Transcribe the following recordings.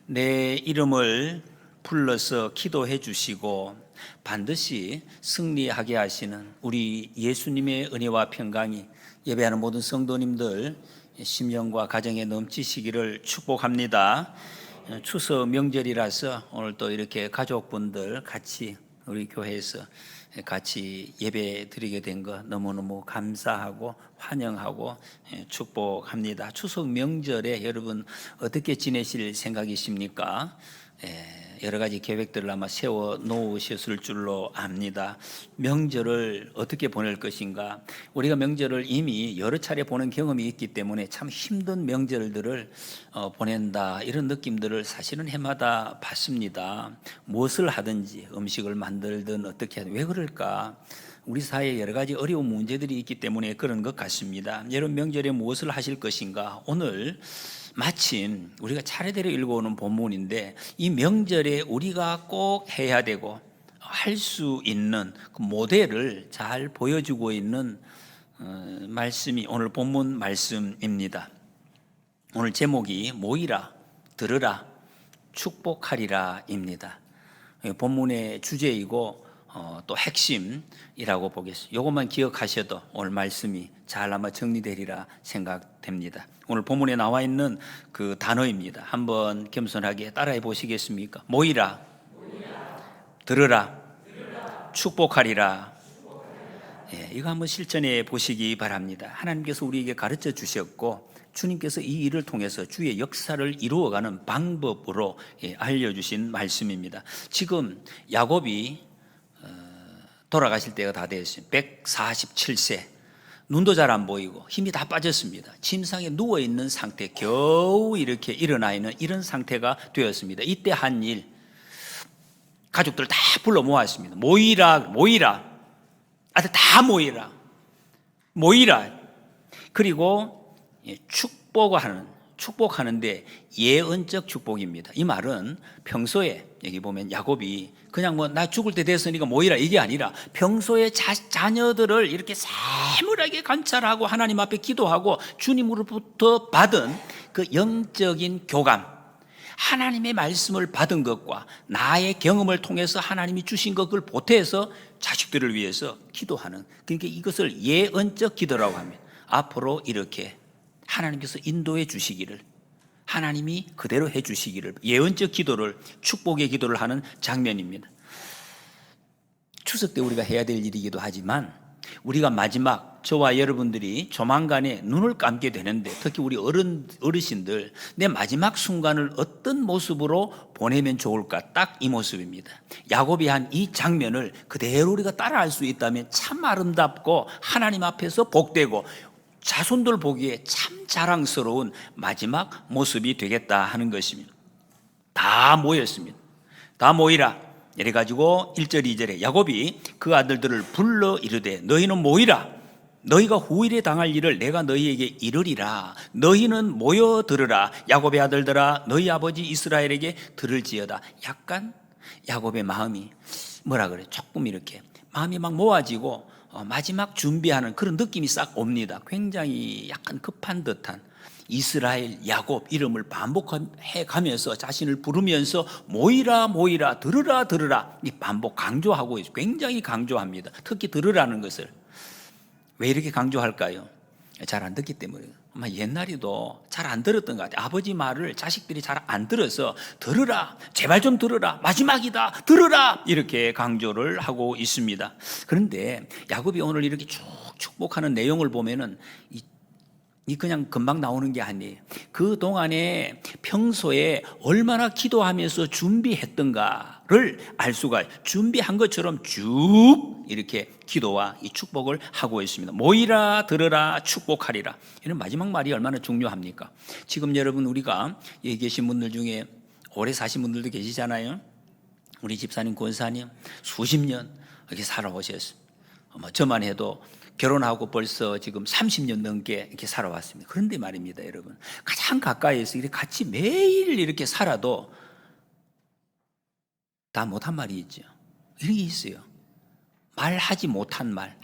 내 이름을 불러서 기도해 주시고 반드시 승리하게 하시는 우리 예수님의 은혜와 평강이 예배하는 모든 성도님들 심령과 가정에 넘치시기를 축복합니다. 추석 명절이라서 오늘 또 이렇게 가족분들 같이 우리 교회에서 같이 예배 드리게 된 거 너무너무 감사하고 환영하고 축복합니다. 추석 명절에 여러분 어떻게 지내실 생각이십니까? 여러 가지 계획들을 아마 세워 놓으셨을 줄로 압니다. 명절을 어떻게 보낼 것인가? 우리가 명절을 이미 여러 차례 보낸 경험이 있기 때문에 참 힘든 명절들을 보낸다 이런 느낌들을 사실은 해마다 받습니다. 무엇을 하든지 음식을 만들든 어떻게 하든 왜 그럴까? 우리 사회에 여러 가지 어려운 문제들이 있기 때문에 그런 것 같습니다. 여러분 명절에 무엇을 하실 것인가? 오늘 마침 우리가 차례대로 읽어오는 본문인데 이 명절에 우리가 꼭 해야 되고 할 수 있는 그 모델을 잘 보여주고 있는 말씀이 오늘 본문 말씀입니다. 오늘 제목이 모이라, 들으라, 축복하리라입니다. 본문의 주제이고 또 핵심이라고 보겠습니다. 이것만 기억하셔도 오늘 말씀이 잘 아마 정리되리라 생각됩니다. 오늘 본문에 나와 있는 그 단어입니다. 한번 겸손하게 따라해 보시겠습니까? 모이라, 들으라, 축복하리라. 이거 한번 실천해 보시기 바랍니다. 하나님께서 우리에게 가르쳐 주셨고 주님께서 이 일을 통해서 주의 역사를 이루어가는 방법으로 알려주신 말씀입니다. 지금 야곱이 돌아가실 때가 다 되었어요. 147세. 눈도 잘 안 보이고 힘이 다 빠졌습니다. 침상에 누워있는 상태, 겨우 이렇게 일어나 있는 이런 상태가 되었습니다. 이때 한 일, 가족들 다 불러 모았습니다. 모이라. 아들 다 모이라. 그리고 축복하는데 예언적 축복입니다. 이 말은 평소에 여기 보면 야곱이 그냥 나 죽을 때 됐으니까 모이라 이게 아니라 평소에 자녀들을 이렇게 세밀하게 관찰하고 하나님 앞에 기도하고 주님으로부터 받은 그 영적인 교감, 하나님의 말씀을 받은 것과 나의 경험을 통해서 하나님이 주신 것을 보태서 자식들을 위해서 기도하는, 그러니까 이것을 예언적 기도라고 합니다. 앞으로 이렇게 하나님께서 인도해 주시기를, 하나님이 그대로 해 주시기를, 예언적 기도를, 축복의 기도를 하는 장면입니다. 추석 때 우리가 해야 될 일이기도 하지만 우리가 마지막, 저와 여러분들이 조만간에 눈을 감게 되는데 특히 우리 어르신들 내 마지막 순간을 어떤 모습으로 보내면 좋을까? 딱 이 모습입니다. 야곱이 한 이 장면을 그대로 우리가 따라할 수 있다면 참 아름답고 하나님 앞에서 복되고 자손들 보기에 참 자랑스러운 마지막 모습이 되겠다 하는 것입니다. 다 모였습니다. 다 모이라. 이래가지고 1절 2절에 야곱이 그 아들들을 불러 이르되 너희는 모이라. 너희가 후일에 당할 일을 내가 너희에게 이르리라. 너희는 모여 들으라. 야곱의 아들들아 너희 아버지 이스라엘에게 들을지어다. 약간 야곱의 마음이 뭐라 그래? 조금 이렇게 마음이 막 모아지고 마지막 준비하는 그런 느낌이 싹 옵니다. 굉장히 약간 급한 듯한 이스라엘, 야곱 이름을 반복해 가면서 자신을 부르면서 모이라, 들으라 이 반복 강조하고 있어요. 굉장히 강조합니다. 특히 들으라는 것을. 왜 이렇게 강조할까요? 잘 안 듣기 때문에. 아마 옛날에도 잘 안 들었던 것 같아요. 아버지 말을 자식들이 잘 안 들어서 들으라, 제발 좀 들으라, 마지막이다, 들으라 이렇게 강조를 하고 있습니다. 그런데 야곱이 오늘 이렇게 쭉 축복하는 내용을 보면은 이 그냥 금방 나오는 게 아니에요. 그 동안에 평소에 얼마나 기도하면서 준비했던가를 알 수가, 준비한 것처럼 쭉 이렇게 기도와 이 축복을 하고 있습니다. 모이라, 들으라, 축복하리라. 이런 마지막 말이 얼마나 중요합니까? 지금 여러분 우리가 여기 계신 분들 중에 오래 사신 분들도 계시잖아요. 우리 집사님, 권사님 수십 년 이렇게 살아오셨어요. 저만 해도 결혼하고 벌써 지금 30년 넘게 이렇게 살아왔습니다. 그런데 말입니다, 여러분. 가장 가까이에서 이렇게 같이 매일 이렇게 살아도 다 못한 말이 있죠. 이런 게 있어요. 하지 못한 말.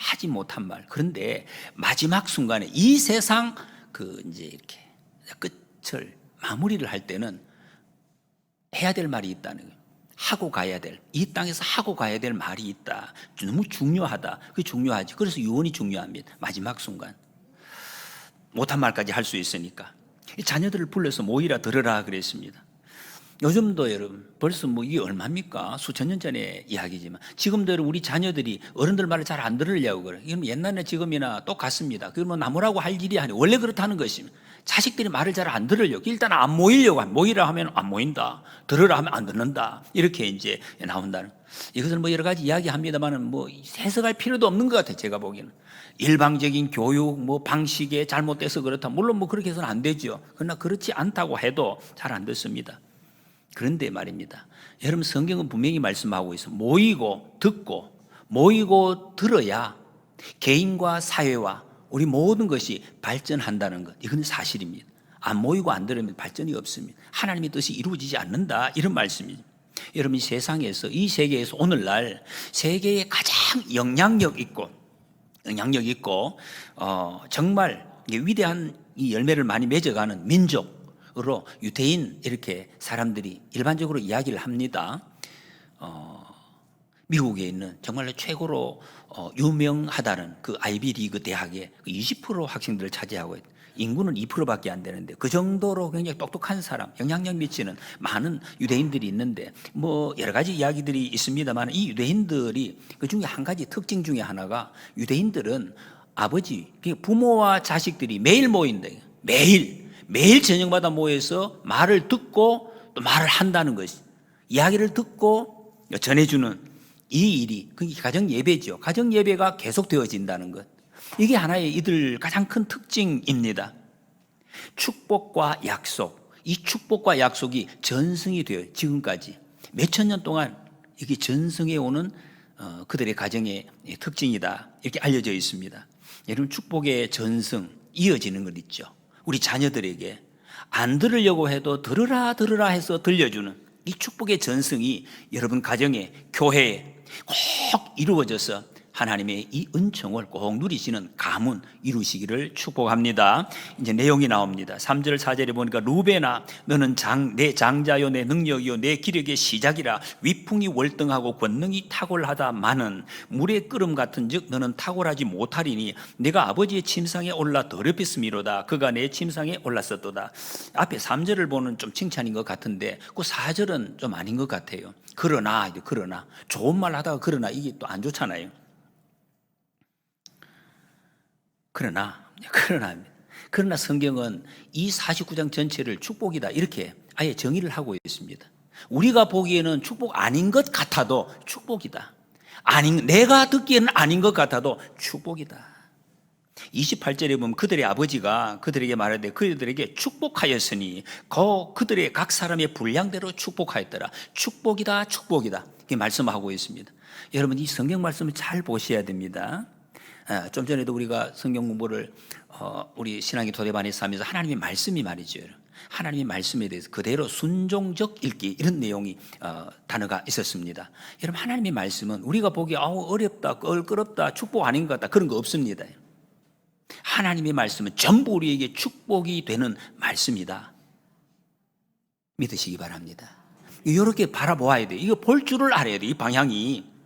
그런데 마지막 순간에 이 세상 이제 이렇게 끝을 마무리를 할 때는 해야 될 말이 있다는 거예요. 하고 가야 될, 이 땅에서 하고 가야 될 말이 있다. 너무 중요하다. 그게 중요하지. 그래서 유언이 중요합니다. 마지막 순간. 못한 말까지 할 수 있으니까. 이 자녀들을 불러서 모이라 들으라 그랬습니다. 요즘도 여러분 벌써 뭐 이게 얼마입니까? 수천 년 전의 이야기지만 지금도 여러분 우리 자녀들이 어른들 말을 잘 안 들으려고 그래. 이건 옛날에 지금이나 똑같습니다. 그건 뭐 나무라고 할 일이 아니에요. 원래 그렇다는 것입니다. 자식들이 말을 잘 안 들으려고, 일단 안 모이려고, 모이라 하면 안 모인다, 들으라 하면 안 듣는다, 이렇게 이제 나온다는. 이것은 뭐 여러 가지 이야기합니다만은 뭐 해석할 필요도 없는 것 같아요. 제가 보기에는 일방적인 교육 뭐 방식에 잘못돼서 그렇다, 물론 뭐 그렇게 해서는 안 되죠. 그러나 그렇지 않다고 해도 잘 안 듣습니다. 그런데 말입니다, 여러분 성경은 분명히 말씀하고 있어. 모이고 듣고, 모이고 들어야 개인과 사회와 우리 모든 것이 발전한다는 것, 이건 사실입니다. 안 모이고 안 들으면 발전이 없습니다. 하나님의 뜻이 이루어지지 않는다, 이런 말씀이죠. 여러분 이 세상에서, 이 세계에서 오늘날 세계에 가장 영향력 있고 정말 위대한 이 열매를 많이 맺어가는 민족으로 유대인, 이렇게 사람들이 일반적으로 이야기를 합니다. 미국에 있는 정말로 최고로 유명하다는 그 아이비리그 대학의 20% 학생들을 차지하고 있다. 인구는 2%밖에 안 되는데 그 정도로 굉장히 똑똑한 사람, 영향력 미치는 많은 유대인들이 있는데 뭐 여러 가지 이야기들이 있습니다만, 이 유대인들이 그 중에 한 가지 특징 중에 하나가, 유대인들은 아버지, 부모와 자식들이 매일 모인다. 매일 저녁마다 모여서 말을 듣고 또 말을 한다는 것이, 이야기를 듣고 전해주는 이 일이, 그게 가정 예배죠. 가정 예배가 계속 되어진다는 것, 이게 하나의 이들 가장 큰 특징입니다. 축복과 약속, 이 축복과 약속이 전승이 되어 지금까지 몇천 년 동안 이게 전승해 오는 그들의 가정의 특징이다, 이렇게 알려져 있습니다. 여러분 축복의 전승 이어지는 것 있죠. 우리 자녀들에게 안 들으려고 해도 들으라 해서 들려주는 이 축복의 전승이 여러분 가정에, 교회에 꼭 이루어져서 하나님의 이 은총을 꼭 누리시는 가문 이루시기를 축복합니다. 이제 내용이 나옵니다. 3절 4절에 보니까 루베나 너는 내 장자요 내 능력이요 내 기력의 시작이라. 위풍이 월등하고 권능이 탁월하다마는 물의 끓음 같은즉 너는 탁월하지 못하리니 내가 아버지의 침상에 올라 더럽혔음이로다. 그가 내 침상에 올랐었도다. 앞에 3절을 보는 좀 칭찬인 것 같은데 그 4절은 좀 아닌 것 같아요. 그러나 좋은 말 하다가 그러나, 이게 또 안 좋잖아요. 그러나 성경은 이 49장 전체를 축복이다, 이렇게 아예 정의를 하고 있습니다. 우리가 보기에는 축복 아닌 것 같아도 축복이다. 내가 듣기에는 아닌 것 같아도 축복이다. 28절에 보면 그들의 아버지가 그들에게 말하되 그들에게 축복하였으니 그들의 각 사람의 분량대로 축복하였더라. 축복이다. 이렇게 말씀하고 있습니다. 여러분 이 성경 말씀을 잘 보셔야 됩니다. 좀 전에도 우리가 성경 공부를 우리 신앙의 도대반에서 하면서 하나님의 말씀이 말이죠, 하나님의 말씀에 대해서 그대로 순종적 읽기, 이런 내용이 단어가 있었습니다. 여러분 하나님의 말씀은 우리가 보기에 어렵다, 껄끄럽다, 축복 아닌 것 같다, 그런 거 없습니다. 하나님의 말씀은 전부 우리에게 축복이 되는 말씀이다, 믿으시기 바랍니다. 이렇게 바라보아야 돼. 이거 볼 줄을 알아야 돼. 이 방향이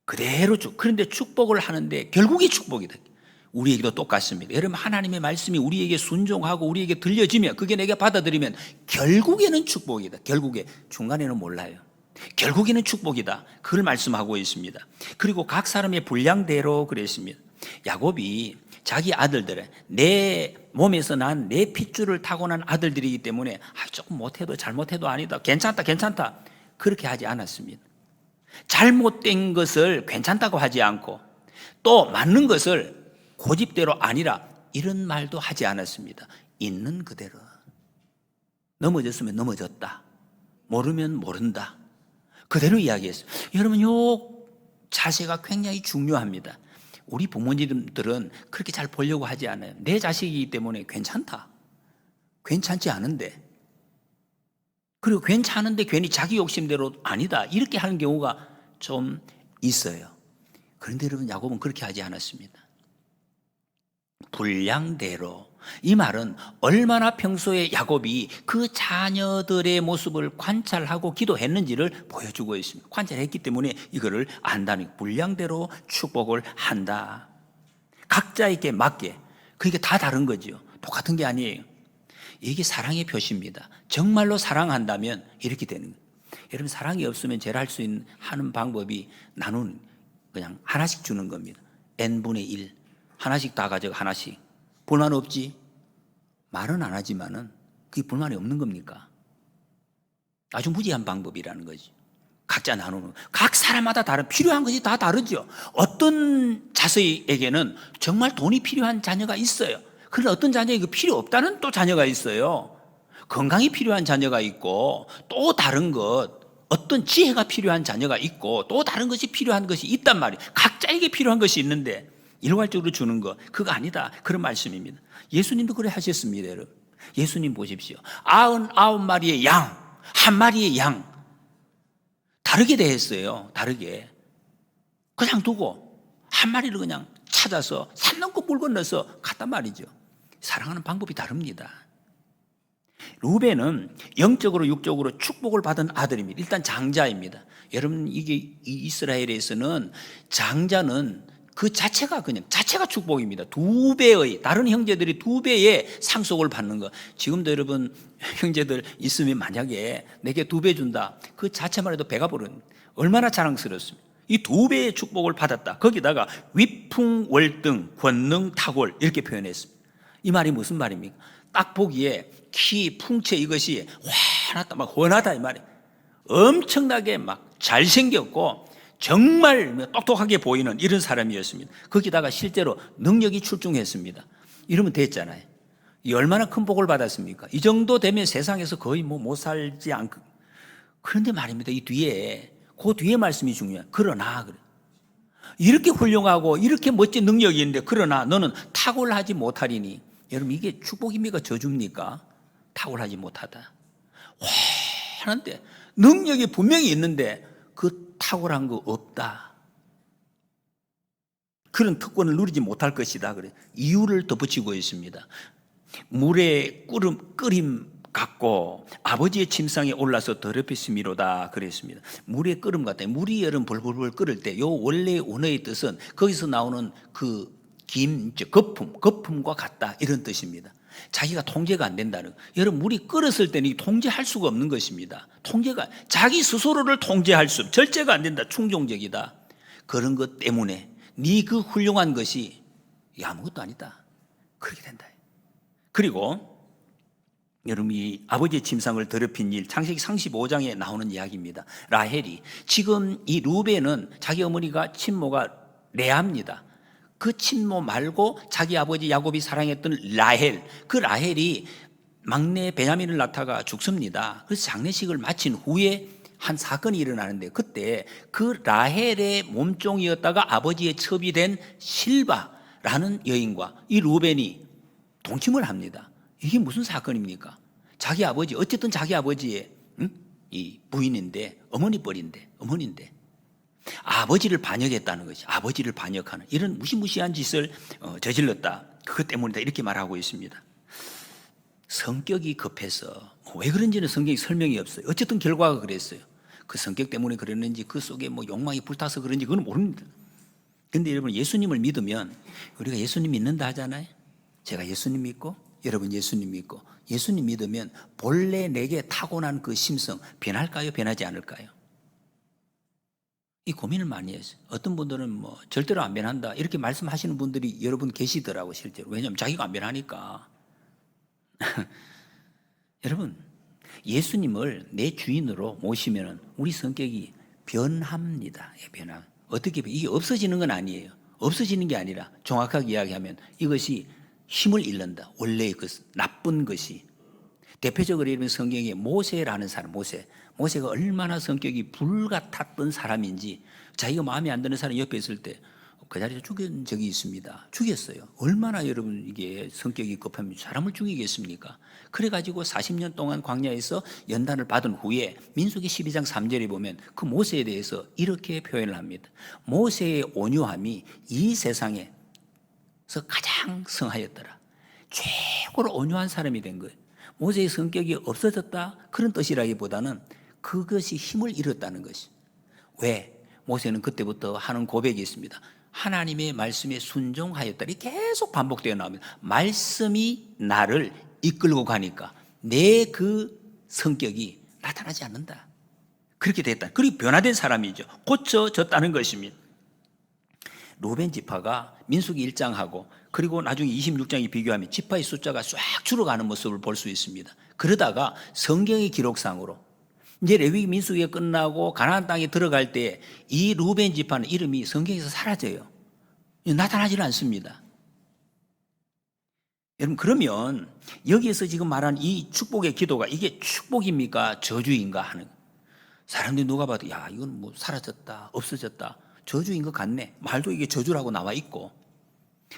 그대로 그런데 축복을 하는데 결국이 축복이다. 우리에게도 똑같습니다. 여러분 하나님의 말씀이 우리에게 순종하고 우리에게 들려지면, 그게 내가 받아들이면 결국에는 축복이다. 결국에, 중간에는 몰라요. 결국에는 축복이다, 그걸 말씀하고 있습니다. 그리고 각 사람의 분량대로 그랬습니다. 야곱이 자기 아들들의, 내 몸에서 난 내 핏줄을 타고난 아들들이기 때문에 조금 못해도 잘못해도 아니다, 괜찮다 그렇게 하지 않았습니다. 잘못된 것을 괜찮다고 하지 않고 또 맞는 것을 고집대로 아니라 이런 말도 하지 않았습니다. 있는 그대로. 넘어졌으면 넘어졌다, 모르면 모른다, 그대로 이야기했어요. 여러분 요 자세가 굉장히 중요합니다. 우리 부모님들은 그렇게 잘 보려고 하지 않아요. 내 자식이기 때문에 괜찮다, 괜찮지 않은데, 그리고 괜찮은데 괜히 자기 욕심대로 아니다, 이렇게 하는 경우가 좀 있어요. 그런데 여러분 야곱은 그렇게 하지 않았습니다. 분량대로 이 말은 얼마나 평소에 야곱이 그 자녀들의 모습을 관찰하고 기도했는지를 보여주고 있습니다. 관찰했기 때문에 이거를 안다는, 분량대로 축복을 한다. 각자에게 맞게. 그게 다 다른 거죠. 똑같은 게 아니에요. 이게 사랑의 표시입니다. 정말로 사랑한다면 이렇게 되는 거예요. 여러분, 사랑이 없으면 제일 할 수 있는 하는 방법이 나누는, 그냥 하나씩 주는 겁니다. n분의 1 하나씩 다 가져가. 하나씩. 불만 없지? 말은 안 하지만은 그게 불만이 없는 겁니까? 아주 무지한 방법이라는 거지. 각자 나누는. 각 사람마다 다른, 필요한 것이 다 다르죠. 어떤 자식에게는 정말 돈이 필요한 자녀가 있어요. 그런데 어떤 자녀에게 필요 없다는 또 자녀가 있어요. 건강이 필요한 자녀가 있고, 또 다른 것, 어떤 지혜가 필요한 자녀가 있고, 또 다른 것이 필요한 것이 있단 말이에요. 각자에게 필요한 것이 있는데 일괄적으로 주는 거, 그거 아니다, 그런 말씀입니다. 예수님도 그래 하셨습니다. 여러분, 예수님 보십시오. 99마리의 양, 한 마리의 양 다르게 대했어요. 다르게. 그냥 두고 한 마리를 그냥 찾아서 산 넘고 물 건너서 갔단 말이죠. 사랑하는 방법이 다릅니다. 루벤은 영적으로 육적으로 축복을 받은 아들입니다. 일단 장자입니다. 여러분, 이게 이 이스라엘에서는 장자는 그 자체가 그냥 자체가 축복입니다. 2배의, 다른 형제들이 2배의 상속을 받는 거. 지금도 여러분 형제들 있으면 만약에 내게 2배 준다, 그 자체만 해도 배가 부른, 얼마나 자랑스럽습니다. 이 2배의 축복을 받았다. 거기다가 위풍월등 권능 탁월 이렇게 표현했습니다. 이 말이 무슨 말입니까? 딱 보기에 키, 풍채 이것이 환하다, 막 훤하다 이 말이에요. 엄청나게 막 잘생겼고 정말 똑똑하게 보이는 이런 사람이었습니다. 거기다가 실제로 능력이 출중했습니다. 이러면 됐잖아요. 이 얼마나 큰 복을 받았습니까? 이 정도 되면 세상에서 거의 못 살지 않고. 그런데 말입니다. 이 뒤에, 그 뒤에 말씀이 중요해요. 그러나, 그래. 이렇게 훌륭하고 이렇게 멋진 능력이 있는데, 그러나 너는 탁월하지 못하리니. 여러분, 이게 축복입니까? 저주입니까? 탁월하지 못하다. 하는데 능력이 분명히 있는데 그 탁월한 거 없다. 그런 특권을 누리지 못할 것이다. 그래. 이유를 덧붙이고 있습니다. 물에 끓임 같고 아버지의 침상에 올라서 더럽혔음이로다 그랬습니다. 물에 끓음 같다. 물이 여름 벌벌벌 끓을 때 요 원래 원어의 뜻은 거기서 나오는 그 거품과 같다, 이런 뜻입니다. 자기가 통제가 안 된다는 거. 여러분, 물이 끓었을 때는 통제할 수가 없는 것입니다. 통제가, 자기 스스로를 통제할 수, 절제가 안 된다, 충동적이다. 그런 것 때문에 네 그 훌륭한 것이 아무것도 아니다, 그렇게 된다. 그리고 여러분, 이 아버지의 침상을 더럽힌 일, 창세기 35장에 나오는 이야기입니다. 라헬이, 지금 이 루벤은 자기 어머니가 친모가 레아입니다. 그 친모 말고 자기 아버지 야곱이 사랑했던 라헬, 그 라헬이 막내 베냐민을 낳다가 죽습니다. 그래서 장례식을 마친 후에 한 사건이 일어나는데, 그때 그 라헬의 몸종이었다가 아버지의 첩이 된 실바라는 여인과 이 루벤이 동침을 합니다. 이게 무슨 사건입니까? 자기 아버지, 어쨌든 자기 아버지의 이 부인인데, 어머니뻘인데, 어머니인데 아버지를 반역했다는 것이, 아버지를 반역하는 이런 무시무시한 짓을 저질렀다. 그것 때문이다, 이렇게 말하고 있습니다. 성격이 급해서, 왜 그런지는 성경에 설명이 없어요. 어쨌든 결과가 그랬어요. 그 성격 때문에 그랬는지, 그 속에 뭐 욕망이 불타서 그런지 그건 모릅니다. 그런데 여러분, 예수님을 믿으면, 우리가 예수님 믿는다 하잖아요. 제가 예수님 믿고 여러분 예수님 믿고, 예수님 믿으면 본래 내게 타고난 그 심성 변할까요? 변하지 않을까요? 이 고민을 많이 했어요. 어떤 분들은 뭐 절대로 안 변한다 이렇게 말씀하시는 분들이 여러분 계시더라고요, 실제로. 왜냐하면 자기가 안 변하니까. 여러분, 예수님을 내 주인으로 모시면 우리 성격이 변합니다. 변함. 어떻게 이게 없어지는 건 아니에요. 없어지는 게 아니라, 정확하게 이야기하면 이것이 힘을 잃는다. 원래의 것, 나쁜 것이. 대표적으로 이런 성경에 모세라는 사람, 모세가 얼마나 성격이 불같았던 사람인지, 자기가 마음에 안 드는 사람이 옆에 있을 때 그 자리에서 죽인 적이 있습니다. 죽였어요. 얼마나 여러분 이게 성격이 급하면 사람을 죽이겠습니까? 그래가지고 40년 동안 광야에서 연단을 받은 후에 민수기 12장 3절에 보면 그 모세에 대해서 이렇게 표현을 합니다. 모세의 온유함이 이 세상에서 가장 성하였더라. 최고로 온유한 사람이 된 거예요. 모세의 성격이 없어졌다 그런 뜻이라기보다는 그것이 힘을 잃었다는 것이. 왜? 모세는 그때부터 하는 고백이 있습니다. 하나님의 말씀에 순종하였다. 이 계속 반복되어 나옵니다. 말씀이 나를 이끌고 가니까 내 그 성격이 나타나지 않는다. 그렇게 됐다. 그리고 변화된 사람이죠. 고쳐졌다는 것입니다. 루벤 지파가 민수기 1장하고 그리고 나중에 26장에 비교하면 지파의 숫자가 쫙 줄어가는 모습을 볼 수 있습니다. 그러다가 성경의 기록상으로 이제 레위기 민수기가 끝나고 가나안 땅에 들어갈 때 이 루벤 지파는 이름이 성경에서 사라져요. 나타나지 않습니다. 여러분, 그러면 여기에서 지금 말한 이 축복의 기도가 이게 축복입니까? 저주인가 하는. 사람들이 누가 봐도 야, 이건 뭐 사라졌다, 없어졌다, 저주인 것 같네. 말도 이게 저주라고 나와 있고.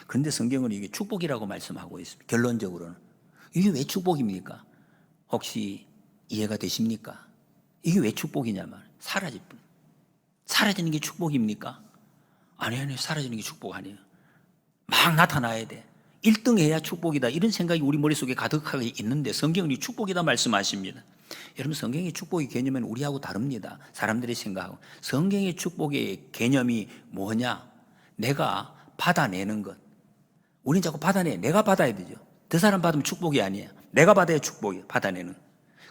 그런데 성경은 이게 축복이라고 말씀하고 있습니다. 결론적으로는. 이게 왜 축복입니까? 혹시 이해가 되십니까? 이게 왜 축복이냐면 사라질 뿐. 사라지는 게 축복입니까? 아니, 사라지는 게 축복 아니에요. 막 나타나야 돼. 1등 해야 축복이다. 이런 생각이 우리 머릿속에 가득하게 있는데 성경이 축복이다 말씀하십니다. 여러분, 성경의 축복의 개념은 우리하고 다릅니다. 사람들이 생각하고. 성경의 축복의 개념이 뭐냐? 내가 받아내는 것. 우리는 자꾸 받아내. 내가 받아야 되죠. 그 사람 받으면 축복이 아니에요. 내가 받아야 축복이에요. 받아내는.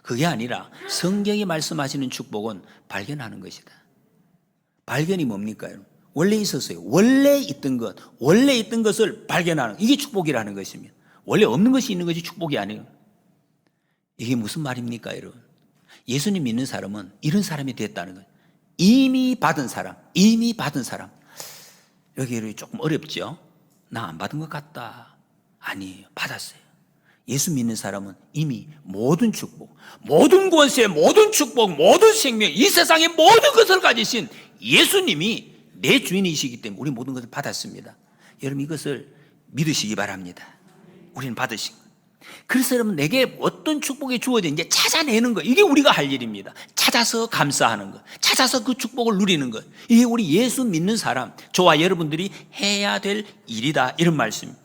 그게 아니라 성경이 말씀하시는 축복은 발견하는 것이다. 발견이 뭡니까? 원래 있었어요. 원래 있던 것, 원래 있던 것을 발견하는, 이게 축복이라는 것입니다. 원래 없는 것이 있는 것이 축복이 아니에요. 이게 무슨 말입니까, 여러분? 예수님 믿는 사람은 이런 사람이 됐다는 거예요. 이미 받은 사람, 이미 받은 사람. 여기 조금 어렵죠? 나 안 받은 것 같다. 아니에요. 받았어요. 예수 믿는 사람은 이미 모든 축복, 모든 권세, 모든 축복, 모든 생명, 이 세상의 모든 것을 가지신 예수님이 내 주인이시기 때문에 우리 모든 것을 받았습니다. 여러분, 이것을 믿으시기 바랍니다. 우리는 받으신 것. 그래서 여러분, 내게 어떤 축복이 주어진지 찾아내는 것, 이게 우리가 할 일입니다. 찾아서 감사하는 것, 찾아서 그 축복을 누리는 것, 이게 우리 예수 믿는 사람, 저와 여러분들이 해야 될 일이다, 이런 말씀입니다.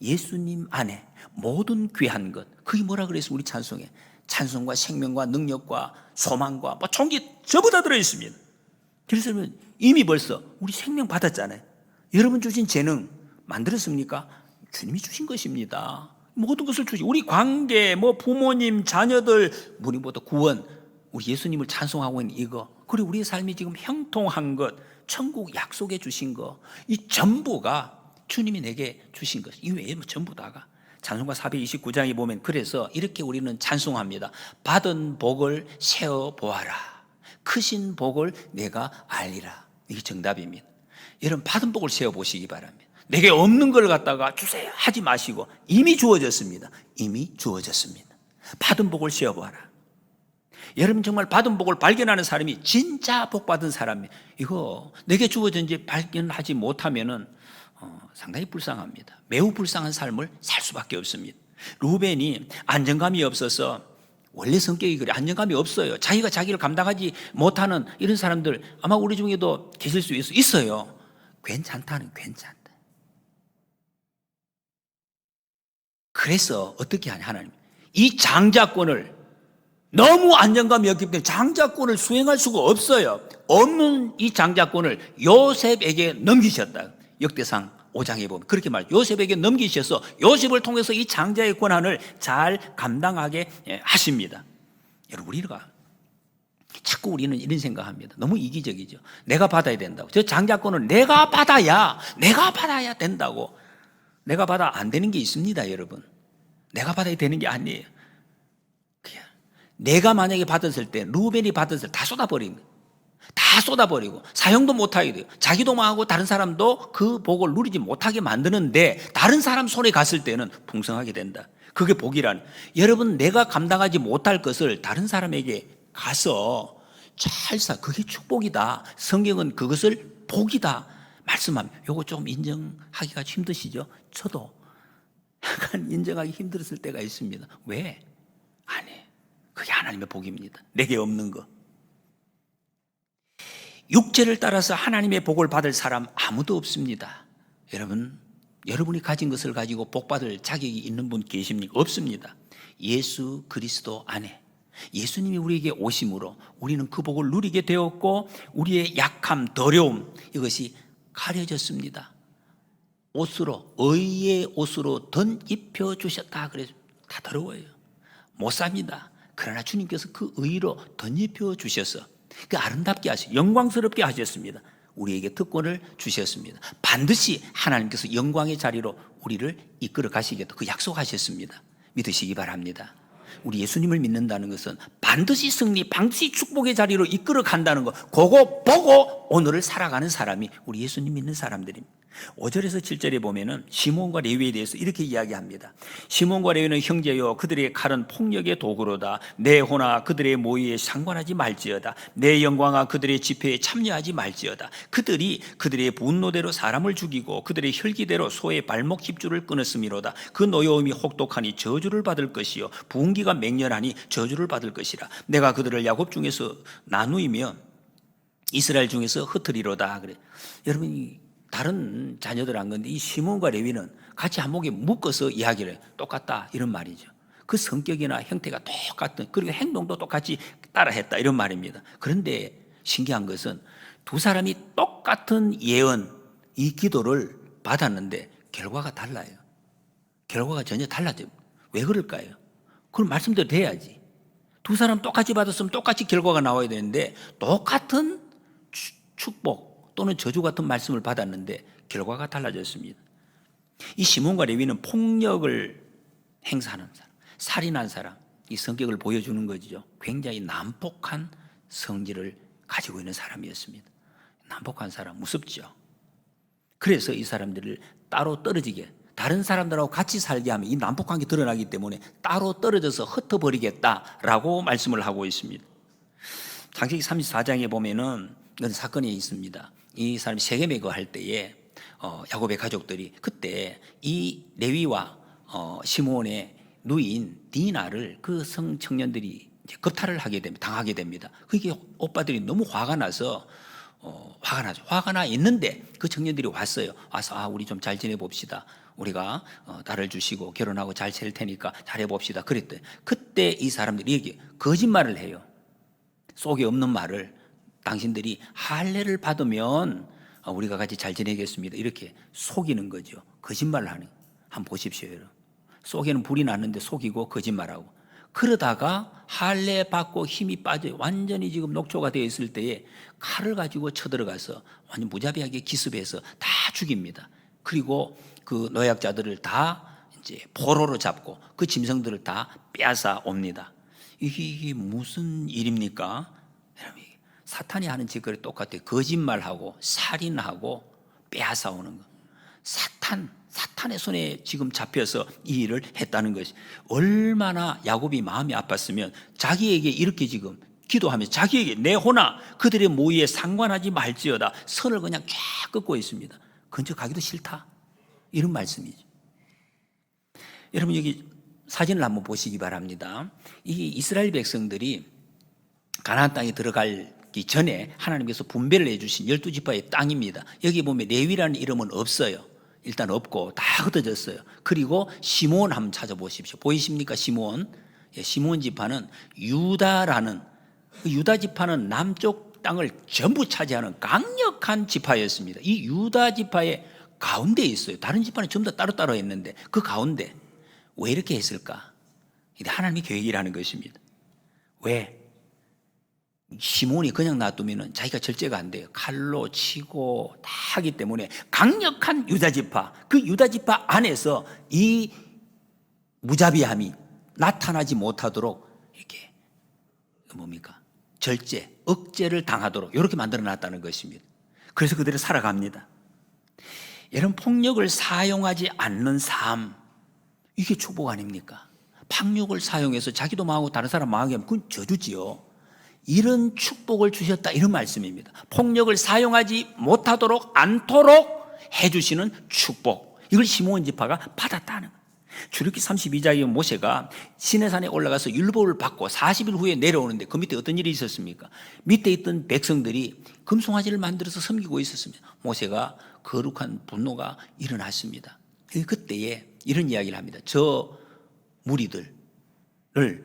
예수님 안에 모든 귀한 것, 그게 뭐라 그랬어요? 우리 찬송에 찬송과 생명과 능력과 소망과 뭐 종기 전부 다 들어있습니다. 그래서 이미 벌써 우리 생명 받았잖아요. 여러분 주신 재능 만들었습니까? 주님이 주신 것입니다. 모든 것을 주시. 우리 관계, 뭐 부모님, 자녀들, 무엇보다 구원, 우리 예수님을 찬송하고 있는 이거, 그리고 우리의 삶이 지금 형통한 것, 천국 약속해 주신 거, 이 전부가 주님이 내게 주신 것. 이 외에 전부 다가. 찬송가 429장에 보면 그래서 이렇게 우리는 찬송합니다. 받은 복을 세어 보아라. 크신 복을 내가 알리라. 이게 정답입니다. 여러분, 받은 복을 세어 보시기 바랍니다. 내게 없는 걸 갖다가 주세요 하지 마시고 이미 주어졌습니다. 이미 주어졌습니다. 받은 복을 세어 보아라. 여러분, 정말 받은 복을 발견하는 사람이 진짜 복 받은 사람이에요. 이거 내게 주어진지 발견하지 못하면은 상당히 불쌍합니다. 매우 불쌍한 삶을 살 수밖에 없습니다. 루벤이 안정감이 없어서, 원래 성격이 그래, 안정감이 없어요. 자기가 자기를 감당하지 못하는 이런 사람들 아마 우리 중에도 계실 수 있어요. 괜찮다는, 괜찮다. 그래서 어떻게 하냐, 하나님 이 장자권을, 너무 안정감이 없기 때문에 장자권을 수행할 수가 없어요. 없는 이 장자권을 요셉에게 넘기셨다. 역대상 5장에 보면 그렇게 말해요. 요셉에게 넘기셔서 요셉을 통해서 이 장자의 권한을 잘 감당하게 하십니다. 여러분, 우리가 자꾸 우리는 이런 생각합니다. 너무 이기적이죠. 내가 받아야 된다고. 저 장자권을 내가 받아야 된다고. 내가 받아 안 되는 게 있습니다, 여러분. 내가 받아야 되는 게 아니에요. 내가 만약에 받았을 때, 루벤이 받았을 때 다 쏟아버린 거예요. 다 쏟아버리고 사용도 못하게 돼요. 자기도 망하고 다른 사람도 그 복을 누리지 못하게 만드는데, 다른 사람 손에 갔을 때는 풍성하게 된다. 그게 복이라는. 여러분, 내가 감당하지 못할 것을 다른 사람에게 가서 잘 사. 그게 축복이다. 성경은 그것을 복이다 말씀합니다. 요거 좀 인정하기가 힘드시죠? 저도 약간 인정하기 힘들었을 때가 있습니다. 왜? 아니, 그게 하나님의 복입니다. 내게 없는 거. 육체를 따라서 하나님의 복을 받을 사람 아무도 없습니다. 여러분, 여러분이 가진 것을 가지고 복받을 자격이 있는 분 계십니까? 없습니다. 예수 그리스도 안에 예수님이 우리에게 오심으로 우리는 그 복을 누리게 되었고 우리의 약함, 더러움 이것이 가려졌습니다. 옷으로, 의의 옷으로 덧입혀 주셨다. 그래서 다 더러워요. 못 삽니다. 그러나 주님께서 그 의로 덧입혀 주셔서 그 아름답게 하시, 영광스럽게 하셨습니다. 우리에게 특권을 주셨습니다. 반드시 하나님께서 영광의 자리로 우리를 이끌어 가시겠다. 그 약속하셨습니다. 믿으시기 바랍니다. 우리 예수님을 믿는다는 것은 반드시 승리, 반드시 축복의 자리로 이끌어 간다는 거, 그거 보고 오늘을 살아가는 사람이 우리 예수님 믿는 사람들입니다. 5절에서 7절에 보면은 시몬과 레위에 대해서 이렇게 이야기합니다. 시몬과 레위는 형제요, 그들의 칼은 폭력의 도구로다. 내 호나 그들의 모의에 상관하지 말지어다. 내 영광아 그들의 집회에 참여하지 말지어다. 그들이 그들의 분노대로 사람을 죽이고 그들의 혈기대로 소의 발목 힘줄을 끊었음이로다. 그 노여움이 혹독하니 저주를 받을 것이요 부흥기가 맹렬하니 저주를 받을 것이라. 내가 그들을 야곱 중에서 나누이며 이스라엘 중에서 흩으리로다. 그래. 여러분이 다른 자녀들 한 건데 이 시몬과 레위는 같이 한목에 묶어서 이야기를 해요. 똑같다 이런 말이죠. 그 성격이나 형태가 똑같은, 그리고 행동도 똑같이 따라했다 이런 말입니다. 그런데 신기한 것은 두 사람이 똑같은 예언, 이 기도를 받았는데 결과가 달라요. 결과가 전혀 달라져요. 왜 그럴까요? 그럼 말씀대로 돼야지. 두 사람 똑같이 받았으면 똑같이 결과가 나와야 되는데 똑같은 축복 또는 저주 같은 말씀을 받았는데 결과가 달라졌습니다. 이 시몬과 레위는 폭력을 행사하는 사람, 살인한 사람, 이 성격을 보여주는 거죠. 굉장히 난폭한 성질을 가지고 있는 사람이었습니다. 난폭한 사람, 무섭죠. 그래서 이 사람들을 따로 떨어지게, 다른 사람들하고 같이 살게 하면 이 난폭한 게 드러나기 때문에 따로 떨어져서 흩어버리겠다라고 말씀을 하고 있습니다. 창세기 34장에 보면은 이런 사건이 있습니다. 이 사람이 세겜에 거할 때에 야곱의 가족들이 그때 이 레위와 시몬의 누인 디나를 그 성청년들이 겁탈을 하게 됩니다. 당하게 됩니다. 그게 오빠들이 너무 화가 나서 화가 나죠. 화가 나 있는데 그 청년들이 왔어요. 와서 우리 좀 잘 지내봅시다. 우리가 딸을 주시고 결혼하고 잘 살 테니까 잘해봅시다. 그랬대. 그때 이 사람들이 얘기 거짓말을 해요. 속에 없는 말을. 당신들이 할례를 받으면 우리가 같이 잘 지내겠습니다. 이렇게 속이는 거죠. 거짓말을 하는. 한번 보십시오, 여러분. 속에는 불이 났는데 속이고 거짓말하고. 그러다가 할례 받고 힘이 빠져 완전히 지금 녹초가 되어 있을 때에 칼을 가지고 쳐들어가서 완전 무자비하게 기습해서 다 죽입니다. 그리고 그 노약자들을 다 이제 포로로 잡고 그 짐승들을 다 빼앗아 옵니다. 이게 무슨 일입니까? 여러분, 사탄이 하는 짓거리 똑같아요. 거짓말하고 살인하고 빼앗아 오는 거. 사탄의 손에 지금 잡혀서 이 일을 했다는 것이 얼마나 야곱이 마음이 아팠으면 자기에게 이렇게 지금 기도하면서 자기에게 내 호나 그들의 모의에 상관하지 말지어다 선을 그냥 쫙 긋고 있습니다. 근처 가기도 싫다 이런 말씀이죠. 여러분 여기 사진을 한번 보시기 바랍니다. 이 이스라엘 백성들이 가나안 땅에 들어가기 전에 하나님께서 분배를 해주신 12지파의 땅입니다. 여기 보면 레위라는 이름은 없어요. 일단 없고 다 흩어졌어요. 그리고 시몬 한번 찾아보십시오. 보이십니까? 시몬. 시몬 지파는 유다라는, 유다 지파는 남쪽 땅을 전부 차지하는 강력한 지파였습니다. 이 유다 지파의 가운데에 있어요. 다른 지파는 전부 다 따로따로 했는데 그 가운데 왜 이렇게 했을까? 이게 하나님의 계획이라는 것입니다. 왜? 시몬이 그냥 놔두면 자기가 절제가 안 돼요. 칼로 치고 다 하기 때문에 강력한 유다지파, 그 유다지파 안에서 이 무자비함이 나타나지 못하도록 이렇게 뭡니까? 절제, 억제를 당하도록 이렇게 만들어 놨다는 것입니다. 그래서 그들은 살아갑니다. 여러분, 폭력을 사용하지 않는 삶, 이게 축복 아닙니까? 폭력을 사용해서 자기도 망하고 다른 사람 망하게 하면 그건 저주지요. 이런 축복을 주셨다 이런 말씀입니다. 폭력을 사용하지 못하도록 않도록 해주시는 축복, 이걸 시몬 지파가 받았다는 거예요. 출애굽기 32장에 모세가 시내산에 올라가서 율법을 받고 40일 후에 내려오는데 그 밑에 어떤 일이 있었습니까? 밑에 있던 백성들이 금송아지를 만들어서 섬기고 있었습니다. 모세가 거룩한 분노가 일어났습니다. 그때에 이런 이야기를 합니다. 저 무리들을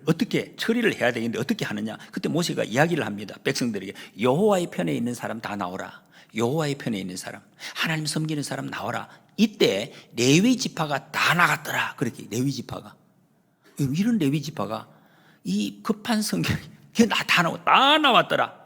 어떻게 처리를 해야 되겠는데 어떻게 하느냐. 그때 모세가 이야기를 합니다. 백성들에게 여호와의 편에 있는 사람 다 나오라. 여호와의 편에 있는 사람, 하나님 섬기는 사람 나와라. 이때 레위 지파가 다 나갔더라. 그렇게 레위 지파가, 이런 레위 지파가 이 급한 성경에 다 나왔더라.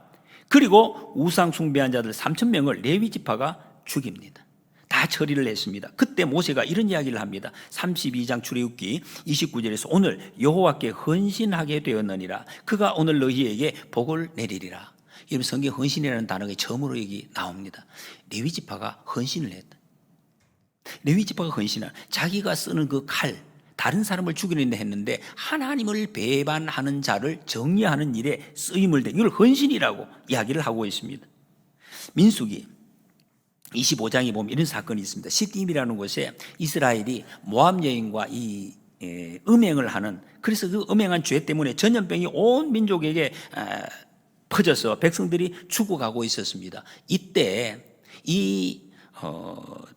그리고 우상 숭배한 자들 3,000명을 레위 지파가 죽입니다. 다 처리를 했습니다. 그때 모세가 이런 이야기를 합니다. 32장 출애굽기 29절에서 오늘 여호와께 헌신하게 되었느니라. 그가 오늘 너희에게 복을 내리리라. 여러분, 성경 헌신이라는 단어가 처음으로 여기 나옵니다. 레위 지파가 헌신을 했다. 레위 지파가 헌신한, 자기가 쓰는 그 칼, 다른 사람을 죽이려고 했는데 하나님을 배반하는 자를 정리하는 일에 쓰임을 대, 이걸 헌신이라고 이야기를 하고 있습니다. 민수기 25장에 보면 이런 사건이 있습니다. 시딤이라는 곳에 이스라엘이 모압 여인과 음행을 하는, 그래서 그 음행한 죄 때문에 전염병이 온 민족에게 퍼져서 백성들이 죽어가고 있었습니다. 이때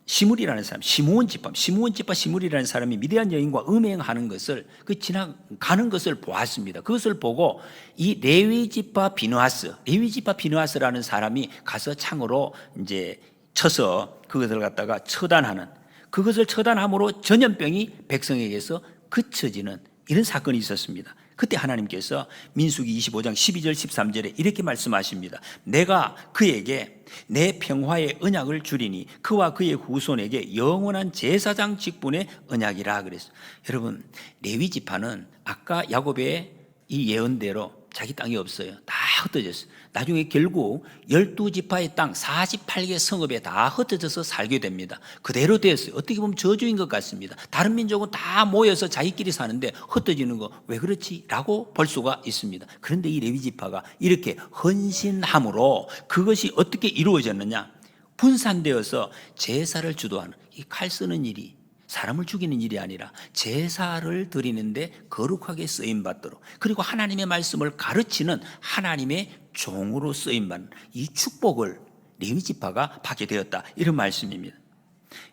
시므리라는 사람, 시므리라는 사람이 미디안 여인과 음행하는 것을, 지나가는 것을 보았습니다. 그것을 보고 이 레위 지파 비느하스라는 사람이 가서 창으로 이제 쳐서 그것을 갖다가 처단하는, 그것을 처단함으로 전염병이 백성에게서 그쳐지는 이런 사건이 있었습니다. 그때 하나님께서 민수기 25장 12절 13절에 이렇게 말씀하십니다. 내가 그에게 내 평화의 언약을 주리니 그와 그의 후손에게 영원한 제사장 직분의 언약이라 그랬어요. 여러분, 레위 지파는 아까 야곱의 이 예언대로 자기 땅이 없어요. 다 흩어졌어요. 나중에 결국 12지파의 땅 48개 성읍에 다 흩어져서 살게 됩니다. 그대로 됐어요. 어떻게 보면 저주인 것 같습니다. 다른 민족은 다 모여서 자기끼리 사는데 흩어지는 거 왜 그렇지? 라고 볼 수가 있습니다. 그런데 이 레위지파가 이렇게 헌신함으로 그것이 어떻게 이루어졌느냐? 분산되어서 제사를 주도하는, 이 칼 쓰는 일이 사람을 죽이는 일이 아니라 제사를 드리는데 거룩하게 쓰임받도록, 그리고 하나님의 말씀을 가르치는 하나님의 종으로 쓰임받는 이 축복을 레위지파가 받게 되었다, 이런 말씀입니다.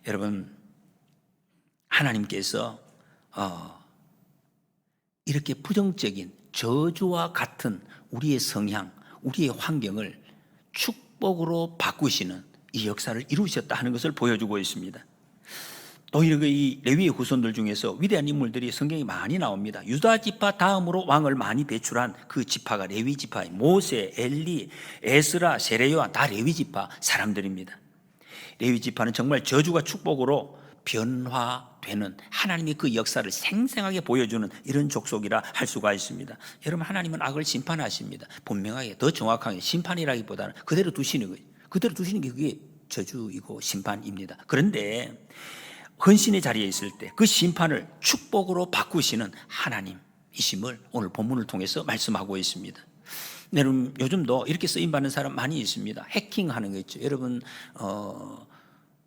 여러분, 하나님께서 이렇게 부정적인 저주와 같은 우리의 성향, 우리의 환경을 축복으로 바꾸시는 이 역사를 이루셨다 하는 것을 보여주고 있습니다. 또 이 레위의 후손들 중에서 위대한 인물들이 성경에 많이 나옵니다. 유다 지파 다음으로 왕을 많이 배출한 그 지파가 레위 지파예요. 모세, 엘리, 에스라, 세레요한 다 레위 지파 사람들입니다. 레위 지파는 정말 저주가 축복으로 변화되는, 하나님이 그 역사를 생생하게 보여주는 이런 족속이라 할 수가 있습니다. 여러분, 하나님은 악을 심판하십니다. 분명하게, 더 정확하게 심판이라기보다는 그대로 두시는 거예요. 그대로 두시는 게 그게 저주이고 심판입니다. 그런데 헌신의 자리에 있을 때 그 심판을 축복으로 바꾸시는 하나님이심을 오늘 본문을 통해서 말씀하고 있습니다. 여러분, 요즘도 이렇게 쓰임받는 사람 많이 있습니다. 해킹하는 거 있죠. 여러분,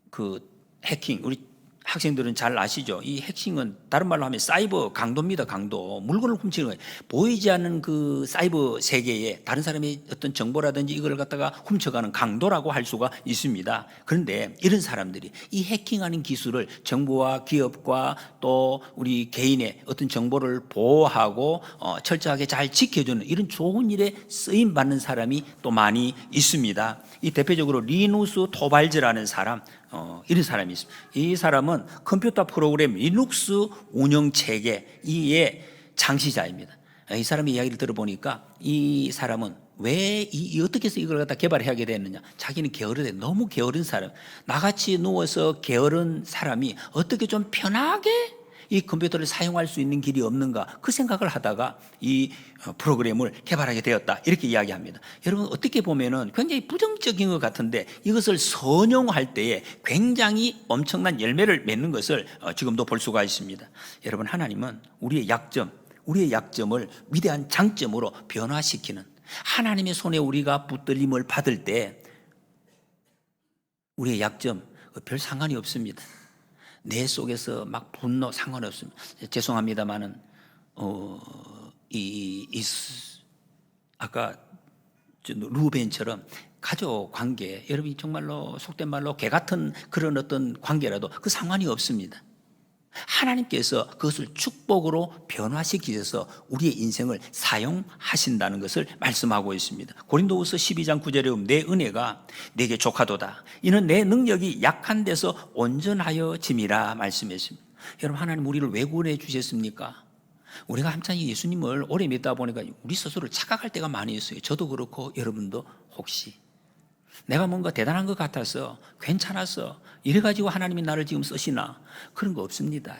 그 해킹, 우리 학생들은 잘 아시죠? 이 해킹은 다른 말로 하면 사이버 강도입니다. 강도. 물건을 훔치는 거예요. 보이지 않는 그 사이버 세계에 다른 사람의 어떤 정보라든지 이걸 갖다가 훔쳐가는 강도라고 할 수가 있습니다. 그런데 이런 사람들이 이 해킹하는 기술을 정부와 기업과 또 우리 개인의 어떤 정보를 보호하고 철저하게 잘 지켜주는 이런 좋은 일에 쓰임 받는 사람이 또 많이 있습니다. 이 대표적으로 리누스 토발즈라는 사람, 이런 사람이 있습니다. 이 사람은 컴퓨터 프로그램 리눅스 운영 체계 이의 창시자입니다. 이 사람의 이야기를 들어보니까 이 사람은 왜 어떻게 해서 이걸 갖다 개발하게 됐느냐? 자기는 게으르대. 너무 게으른 사람, 나같이 누워서 게으른 사람이 어떻게 좀 편하게 이 컴퓨터를 사용할 수 있는 길이 없는가, 그 생각을 하다가 이 프로그램을 개발하게 되었다, 이렇게 이야기합니다. 여러분, 어떻게 보면은 굉장히 부정적인 것 같은데 이것을 선용할 때에 굉장히 엄청난 열매를 맺는 것을 지금도 볼 수가 있습니다. 여러분, 하나님은 우리의 약점을 위대한 장점으로 변화시키는, 하나님의 손에 우리가 붙들림을 받을 때 우리의 약점 별 상관이 없습니다. 내 속에서 막 분노 상관없습니다. 죄송합니다만은 아까 루벤처럼 가족 관계, 여러분이 정말로 속된 말로 개 같은 그런 어떤 관계라도 그 상관이 없습니다. 하나님께서 그것을 축복으로 변화시키셔서 우리의 인생을 사용하신다는 것을 말씀하고 있습니다. 고린도후서 12장 9절에 보면 내 은혜가 내게 족하도다. 이는 내 능력이 약한 데서 온전하여 짐이라 말씀했습니다. 여러분, 하나님 우리를 왜 구원해 주셨습니까? 우리가 한참 예수님을 오래 믿다 보니까 우리 스스로를 착각할 때가 많이 있어요. 저도 그렇고 여러분도 혹시 내가 뭔가 대단한 것 같아서 괜찮아서 이래가지고 하나님이 나를 지금 쓰시나, 그런 거 없습니다.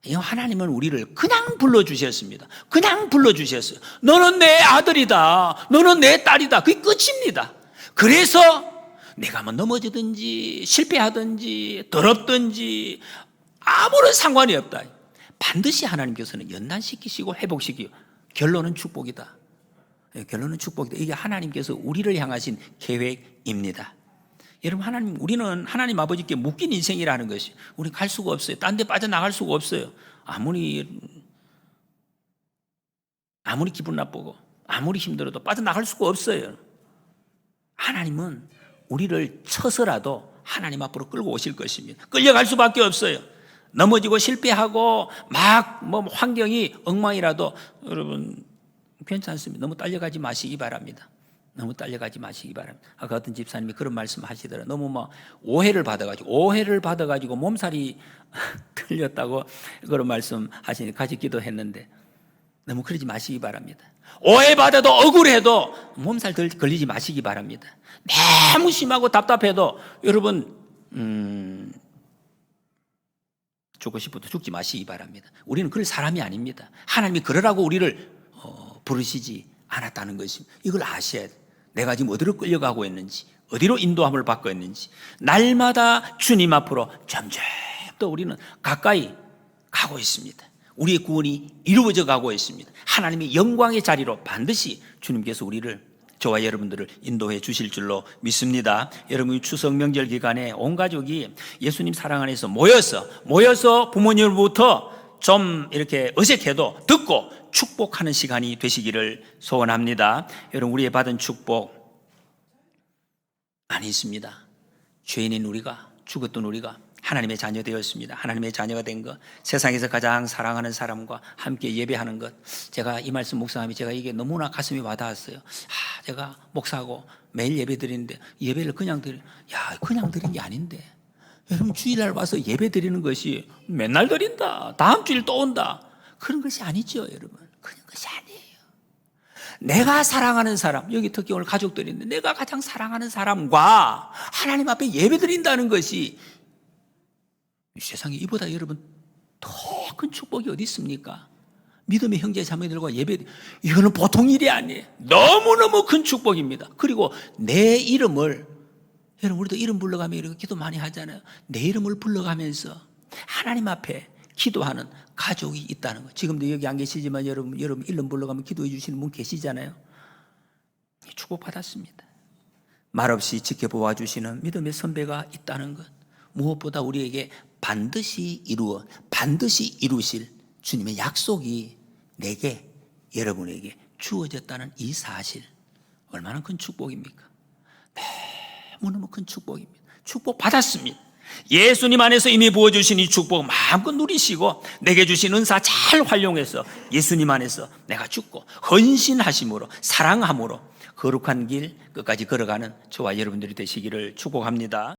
하나님은 우리를 그냥 불러주셨습니다. 그냥 불러주셨어요. 너는 내 아들이다, 너는 내 딸이다. 그게 끝입니다. 그래서 내가 뭐 넘어지든지 실패하든지 더럽든지 아무런 상관이 없다. 반드시 하나님께서는 연단시키시고 회복시키고, 결론은 축복이다. 결론은 축복이다. 이게 하나님께서 우리를 향하신 계획입니다. 여러분, 우리는 하나님 아버지께 묶인 인생이라는 것이, 우리 갈 수가 없어요. 딴 데 빠져나갈 수가 없어요. 아무리 기분 나쁘고 아무리 힘들어도 빠져나갈 수가 없어요. 하나님은 우리를 쳐서라도 하나님 앞으로 끌고 오실 것입니다. 끌려갈 수밖에 없어요. 넘어지고 실패하고 막 환경이 엉망이라도 여러분 괜찮습니다. 너무 딸려가지 마시기 바랍니다. 너무 딸려가지 마시기 바랍니다. 아까 어떤 집사님이 그런 말씀 하시더라. 너무 오해를 받아가지고 몸살이 틀렸다고 그런 말씀 하시니 같이 기도했는데, 너무 그러지 마시기 바랍니다. 오해받아도 억울해도 몸살 걸리지 마시기 바랍니다. 너무 심하고 답답해도 여러분 죽고 싶어도 죽지 마시기 바랍니다. 우리는 그럴 사람이 아닙니다. 하나님이 그러라고 우리를 부르시지 않았다는 것입니다. 이걸 아셔야 돼요. 내가 지금 어디로 끌려가고 있는지, 어디로 인도함을 받고 있는지, 날마다 주님 앞으로 점점 더 우리는 가까이 가고 있습니다. 우리의 구원이 이루어져 가고 있습니다. 하나님의 영광의 자리로 반드시 주님께서 저와 여러분들을 인도해 주실 줄로 믿습니다. 여러분, 추석 명절 기간에 온 가족이 예수님 사랑 안에서 모여서 부모님으로부터 좀 이렇게 어색해도 듣고 축복하는 시간이 되시기를 소원합니다. 여러분, 우리의 받은 축복 많이 있습니다. 죄인인 우리가, 죽었던 우리가 하나님의 자녀 되었습니다. 하나님의 자녀가 된 것, 세상에서 가장 사랑하는 사람과 함께 예배하는 것. 제가 이 말씀 묵상하면 제가 이게 너무나 가슴이 와닿았어요. 제가 목사하고 매일 예배 드리는데, 예배를 그냥 드린 게 아닌데, 여러분, 주일날 와서 예배 드리는 것이 맨날 드린다, 다음 주일 또 온다, 그런 것이 아니죠. 여러분, 그런 것이 아니에요. 내가 사랑하는 사람, 여기 특히 오늘 가족들인데 내가 가장 사랑하는 사람과 하나님 앞에 예배 드린다는 것이, 이 세상에 이보다 여러분 더 큰 축복이 어디 있습니까? 믿음의 형제 자매들과 예배, 이거는 보통 일이 아니에요. 너무너무 큰 축복입니다. 그리고 내 이름을, 여러분, 우리도 이름 불러가며 이렇게 기도 많이 하잖아요. 내 이름을 불러가면서 하나님 앞에 기도하는 가족이 있다는 거. 지금도 여기 안 계시지만 여러분 이름 불러가면 기도해 주시는 분 계시잖아요. 축복받았습니다. 말없이 지켜보아 주시는 믿음의 선배가 있다는 것. 무엇보다 우리에게 반드시 이루실 주님의 약속이 내게, 여러분에게 주어졌다는 이 사실, 얼마나 큰 축복입니까? 너무너무 큰 축복입니다. 축복받았습니다. 예수님 안에서 이미 부어주신 이 축복 마음껏 누리시고, 내게 주신 은사 잘 활용해서 예수님 안에서 내가 죽고 헌신하심으로, 사랑함으로 거룩한 길 끝까지 걸어가는 저와 여러분들이 되시기를 축복합니다.